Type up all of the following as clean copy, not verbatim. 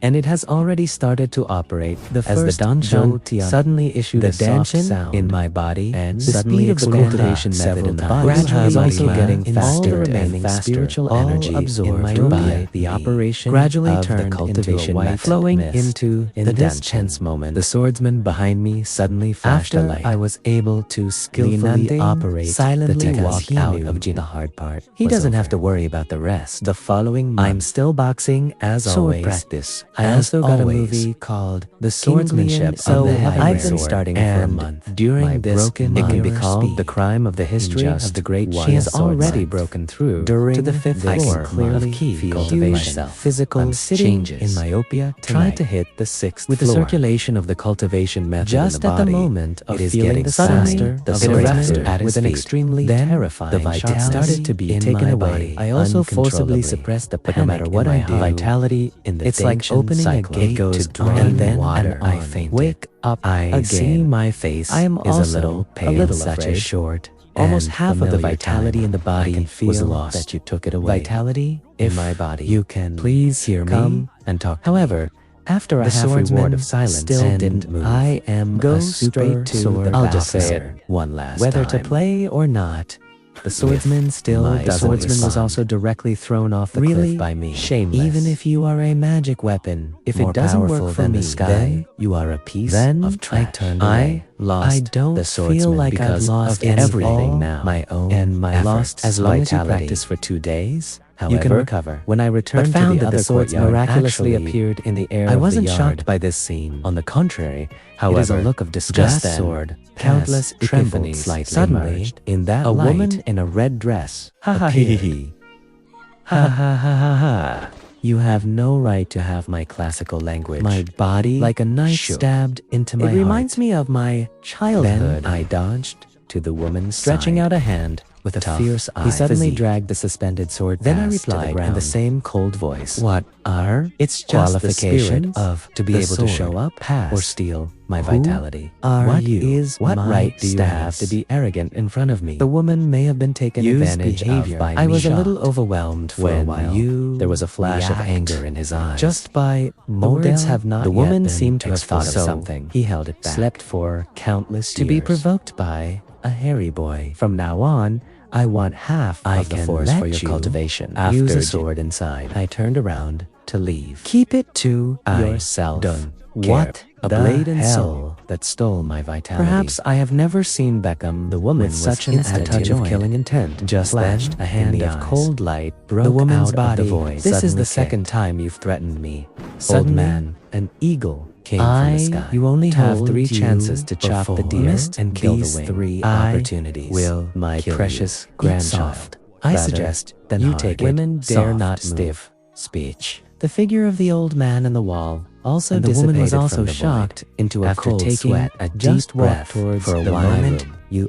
and it has already started to operate. As the Donghua suddenly issued a soft sound in my body, and the speed of the cultivation method in the body gradually also getting faster and faster. Spiritual energy absorbed by the operation gradually turned into a white flowing into this tense moment. The swordsman behind me suddenly flashed a light. I was able to skillfully operate silently walk out of the hard part. He doesn't have to worry about the rest. The following month, I'm still boxing as always. Practice. I also got a movie called The Swordsmanship of the Heavy I've been starting for a month. During this month, it can be called the crime of the history of the great one. She has already broken through to the fifth floor. I can clearly feel myself. Physical changes in myopia tried to hit the sixth with the circulation of the cultivation method just in the body. At the moment of it is feeling the faster, the swordsman with an extremely terrifying the vitality started to be taken away. I also forcibly suppressed the panic. No matter what I do, vitality in the it's like opening a gate to drain and then water. I faint. Wake up. I see my face. I am is a little pale, such a short. Almost half of the vitality in the body was lost. That you took it away. Vitality in my body. You can please hear me come and talk. However, after a half reward of silence still didn't move, I am go straight to the I'll just say it one last whether time. To play or not. The swordsman still doesn't. The swordsman was also directly thrown off the cliff by me. Shameless. Even if you are a magic weapon, if it doesn't work for me, then you are a piece of trash. I don't feel like I've lost everything now. My own and my lost as long as you practice for 2 days. However, you can recover. When I returned to the other swords miraculously appeared in the air. I wasn't shocked by this scene. On the contrary, however, it is a look of disgust. Just sword, countless epiphanies suddenly in that a woman in a red dress. Ha ha ha ha. You have no right to have my classical language. My body like a knife stabbed into my heart. It reminds me of my childhood. Then I dodged to the woman's stretching out a hand. With a fierce eye, he suddenly dragged the suspended sword. Then I replied in the same cold voice, "What are its qualification of to be able to show up, pass, or steal my vitality? What is what right do you have to be arrogant in front of me?" The woman may have been taken advantage of by me. I was a little overwhelmed for a while. There was a flash of anger in his eyes. Just by words have not. The woman seemed to have thought of something. He held it back. Slept for countless years to be provoked by a hairy boy. From now on, I want half of the force for your cultivation. Use a sword inside. I turned around to leave. Keep it to yourself. What a blade and soul that stole my vitality. Perhaps I have never seen Beckham, the woman, with such an attitude of killing intent. Just then, a hand of cold light broke the woman's body. Of the void. This is the second time you've threatened me. Suddenly, old man, an eagle came from the sky. You only have 3 chances to chop the deer and kill the wing. 3 opportunities will my precious grandchild. I suggest that you take it. Women dare not stiff speech. The figure of the old man in the wall also dissipated. The woman was also shocked into a cold sweat. A deep breath towards for a moment.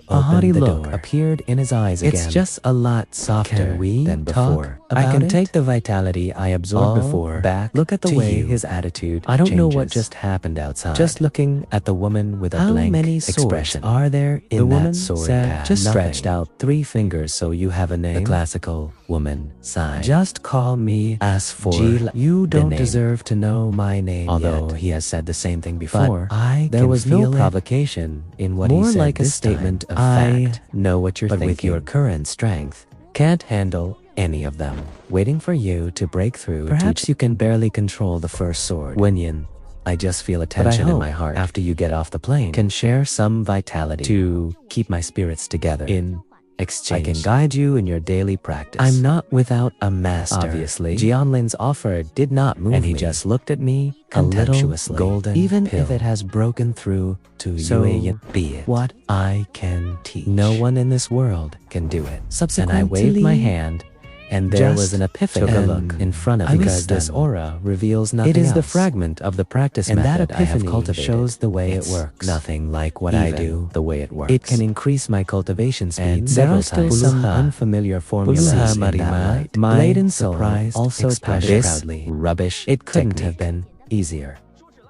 A haughty look appeared in his eyes again. It's just a lot softer than before. I can take the vitality I absorbed before back. Look at the way his attitude I don't know what just happened outside. Just looking at the woman with a blank expression. Are there in that sword path? Just stretched out 3 fingers so you have a name. The classical woman sighed. Just call me as for you don't deserve to know my name. Although he has said the same thing before, there was no provocation in what he said. More like a statement of fact. I know what you're thinking. With your current strength, can't handle any of them. Waiting for you to break through. Perhaps you can barely control the first sword. Wenyan, I just feel a tension in my heart. After you get off the plane, can share some vitality to keep my spirits together. In exchange, I can guide you in your daily practice. I'm not without a master. Obviously, Jianlin's offer did not move me, and he just looked at me contemptuously. Golden even pill. If it has broken through to you, be it what I can teach. No one in this world can do it. Subsequently, and I waved my hand, and there was an epiphany in front of me because this aura reveals nothing else. It is the fragment of the practice method that I have cultivated. Shows the way it works. Nothing like what I do, the way it works. It can increase my cultivation speed and there are still some unfamiliar formulas in that light. Blade and surprise also expressed proudly. Rubbish. It couldn't have been easier.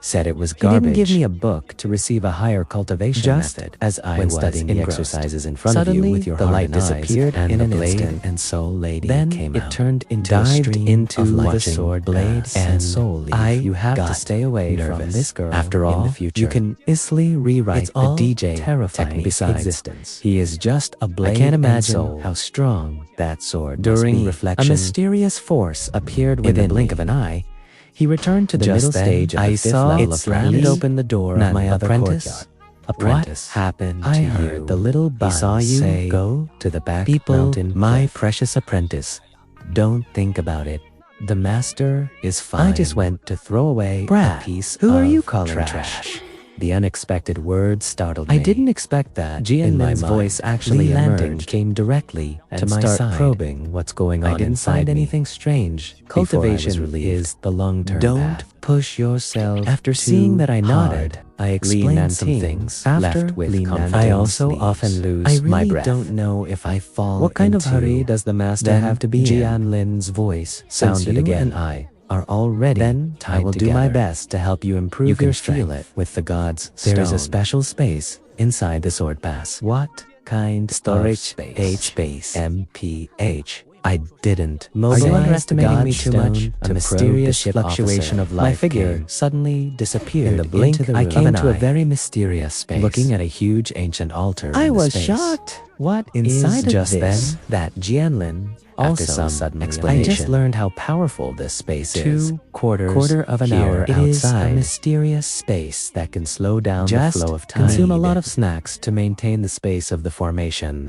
said it was garbage. He didn't give me a book to receive a higher cultivation method. As I was studying the exercises in front of you with your heart and eyes, disappeared and the blade and soul lady came out. It turned into a stream of the sword blade and soul leaf. You have to stay away from this girl. After all, in the future, you can easily rewrite the DJ terrifying besides existence. He is just a blade. I can't imagine how strong that sword during reflection. A mysterious force appeared within the blink of an eye. He returned to the middle stage of the fifth level of slammed open the door of my other courtyard. Apprentice, what happened to you? I heard the little buzz saw you say, go to the back mountain, my precious apprentice. Don't think about it. The master is fine. I just went to throw away a piece of are you calling trash? The unexpected words startled me. I didn't expect that. Jianlin's voice actually emerged, came directly to my side, probing what's going on. I didn't find anything strange. Cultivation is the long-term path. Don't push yourself. After seeing that I nodded, I explained some things. After I also often lose my breath. I really don't know if I fall. What kind of hurry does the master have to be in? Jianlin's voice sounded again. I are already then I will do my best to help you improve your strength. Feel it with the gods. There is a special space inside the sword pass. What kind storage space? H space MPH. I didn't. Are you underestimating me too much? A mysterious fluctuation of life. My figure suddenly disappeared. In the blink, I came to a very mysterious space, looking at a huge ancient altar. I was shocked. What inside is just this? Then that Jianlin. Also, some sudden explanation. I just learned how powerful this space is. Quarter of an hour outside. It is a mysterious space that can slow down the flow of time. Consume a lot of snacks to maintain the space of the formation.